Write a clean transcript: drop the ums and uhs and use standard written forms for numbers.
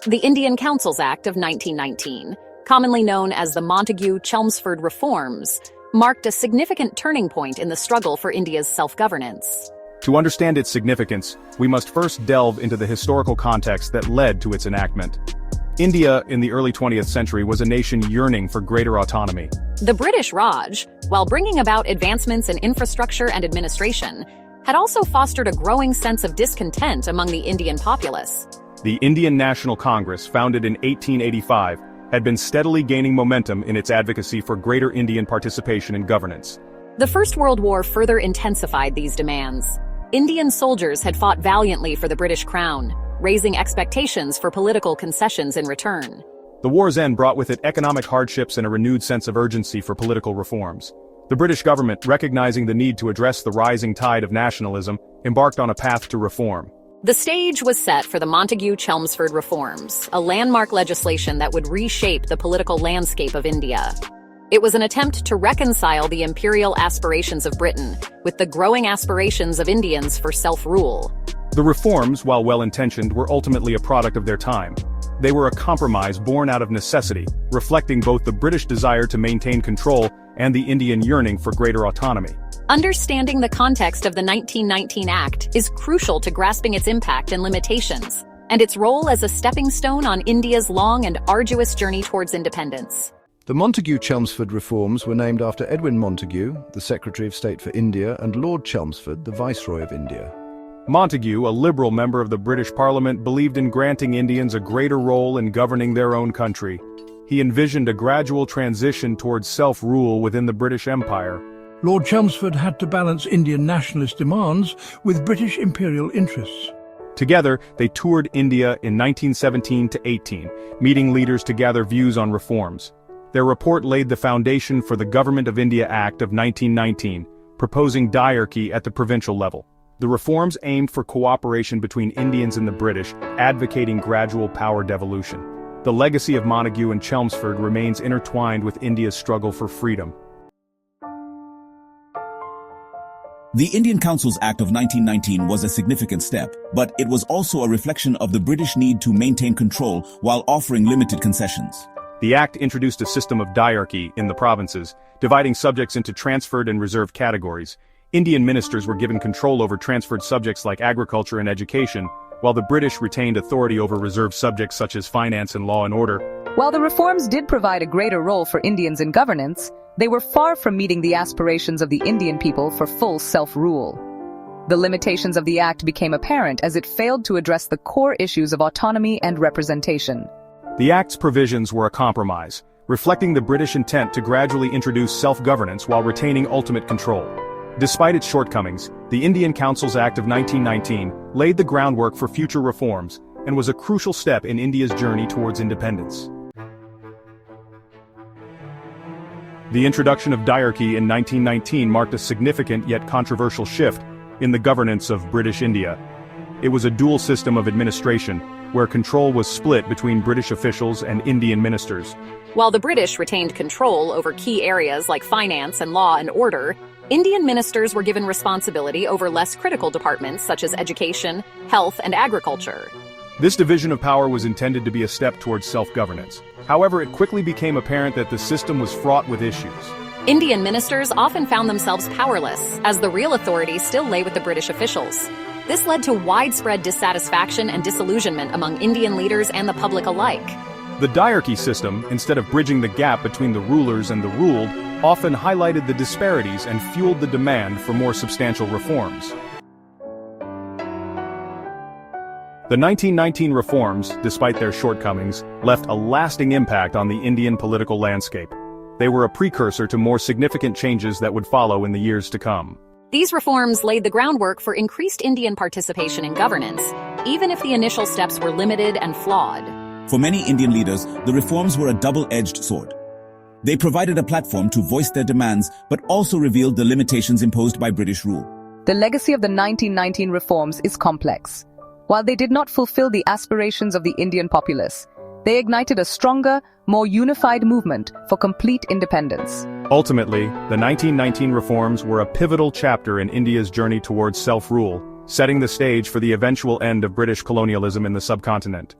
The Indian Councils Act of 1919, commonly known as the Montague-Chelmsford Reforms, marked a significant turning point in the struggle for India's self-governance. To understand its significance, we must first delve into the historical context that led to its enactment. India, in the early 20th century, was a nation yearning for greater autonomy. The British Raj, while bringing about advancements in infrastructure and administration, had also fostered a growing sense of discontent among the Indian populace. The Indian National Congress, founded in 1885, had been steadily gaining momentum in its advocacy for greater Indian participation in governance. The First World War further intensified these demands. Indian soldiers had fought valiantly for the British crown, raising expectations for political concessions in return. The war's end brought with it economic hardships and a renewed sense of urgency for political reforms. The British government, recognizing the need to address the rising tide of nationalism, embarked on a path to reform. The stage was set for the Montague-Chelmsford Reforms, a landmark legislation that would reshape the political landscape of India. It was an attempt to reconcile the imperial aspirations of Britain with the growing aspirations of Indians for self-rule. The reforms, while well-intentioned, were ultimately a product of their time. They were a compromise born out of necessity, reflecting both the British desire to maintain control and the Indian yearning for greater autonomy. Understanding the context of the 1919 Act is crucial to grasping its impact and limitations, and its role as a stepping stone on India's long and arduous journey towards independence. The Montague-Chelmsford reforms were named after Edwin Montague, the Secretary of State for India, and Lord Chelmsford, the Viceroy of India. Montague, a liberal member of the British Parliament, believed in granting Indians a greater role in governing their own country. He envisioned a gradual transition towards self-rule within the British Empire. Lord Chelmsford had to balance Indian nationalist demands with British imperial interests. Together, they toured India in 1917 to 18, meeting leaders to gather views on reforms. Their report laid the foundation for the Government of India Act of 1919, proposing diarchy at the provincial level. The reforms aimed for cooperation between Indians and the British, advocating gradual power devolution. The legacy of Montague and Chelmsford remains intertwined with India's struggle for freedom. The Indian Councils Act of 1919 was a significant step, but it was also a reflection of the British need to maintain control while offering limited concessions. The Act introduced a system of diarchy in the provinces, dividing subjects into transferred and reserved categories. Indian ministers were given control over transferred subjects like agriculture and education, while the British retained authority over reserved subjects such as finance and law and order. While the reforms did provide a greater role for Indians in governance, they were far from meeting the aspirations of the Indian people for full self-rule. The limitations of the Act became apparent as it failed to address the core issues of autonomy and representation. The Act's provisions were a compromise, reflecting the British intent to gradually introduce self-governance while retaining ultimate control. Despite its shortcomings, the Indian Councils Act of 1919 laid the groundwork for future reforms and was a crucial step in India's journey towards independence. The introduction of diarchy in 1919 marked a significant yet controversial shift in the governance of British India. It was a dual system of administration, where control was split between British officials and Indian ministers. While the British retained control over key areas like finance and law and order, Indian ministers were given responsibility over less critical departments such as education, health, and agriculture. This division of power was intended to be a step towards self-governance. However, it quickly became apparent that the system was fraught with issues. Indian ministers often found themselves powerless, as the real authority still lay with the British officials. This led to widespread dissatisfaction and disillusionment among Indian leaders and the public alike. The diarchy system, instead of bridging the gap between the rulers and the ruled, often highlighted the disparities and fueled the demand for more substantial reforms. The 1919 reforms, despite their shortcomings, left a lasting impact on the Indian political landscape. They were a precursor to more significant changes that would follow in the years to come. These reforms laid the groundwork for increased Indian participation in governance, even if the initial steps were limited and flawed. For many Indian leaders, the reforms were a double-edged sword. They provided a platform to voice their demands, but also revealed the limitations imposed by British rule. The legacy of the 1919 reforms is complex. While they did not fulfill the aspirations of the Indian populace, they ignited a stronger, more unified movement for complete independence. Ultimately, the 1919 reforms were a pivotal chapter in India's journey towards self-rule, setting the stage for the eventual end of British colonialism in the subcontinent.